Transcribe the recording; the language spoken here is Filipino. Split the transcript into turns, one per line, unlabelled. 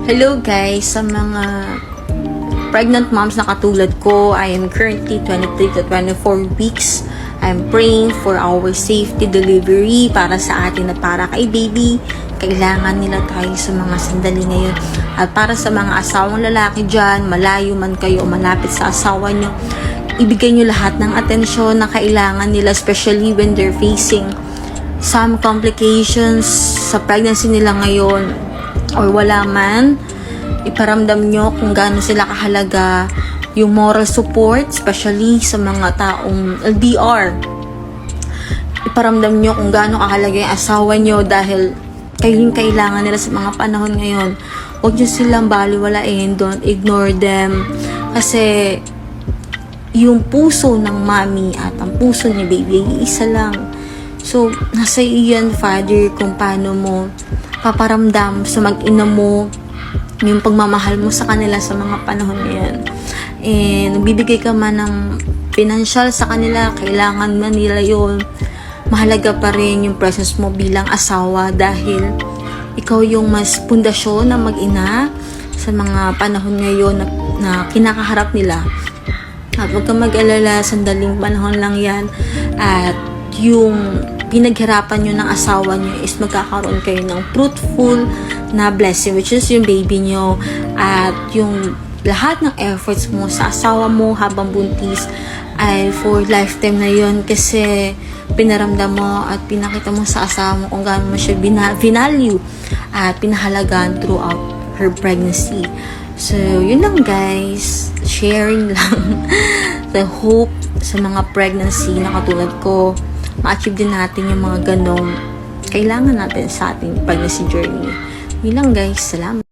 Hello guys, sa mga pregnant moms na katulad ko, I am currently 23 to 24 weeks. I'm praying for our safety delivery para sa atin at para kay baby. Kailangan nila tayo sa mga sandali ngayon. At para sa mga asawang lalaki dyan, malayo man kayo o malapit sa asawa nyo, ibigay nyo lahat ng atensyon na kailangan nila, especially when they're facing some complications sa pregnancy nila ngayon or wala man. Iparamdam nyo kung gaano sila kahalaga yung moral support, especially sa mga taong LDR. Iparamdam nyo kung gaano kahalaga yung asawa nyo dahil kayo yung kailangan nila sa mga panahon ngayon. Huwag nyo silang baliwalain, don't ignore them. Kasi yung puso ng mommy at ang puso ni baby ay isa lang. So, nasa iyan, Father, kung paano mo paparamdam sa mag-ina mo yung pagmamahal mo sa kanila sa mga panahon ngayon. And bibigay ka man ng financial sa kanila, kailangan man nila yun. Mahalaga pa rin yung presence mo bilang asawa dahil ikaw yung mas pundasyon na mag-ina sa mga panahon ngayon na kinakaharap nila. At huwag kang mag-alala, sandaling panahon lang yan. At yung pinaghirapan nyo ng asawa nyo is magkakaroon kayo ng fruitful na blessing, which is yung baby nyo. At yung lahat ng efforts mo sa asawa mo habang buntis ay for lifetime na yun, kasi pinaramdam mo at pinakita mo sa asawa mo kung gaano mo siya vinalue at pinahalagaan throughout her pregnancy. So, yun lang guys. Sharing lang. The hope sa mga pregnancy na katulad ko, ma-achieve din natin yung mga ganong kailangan natin sa ating pregnancy journey. Yun lang guys. Salamat.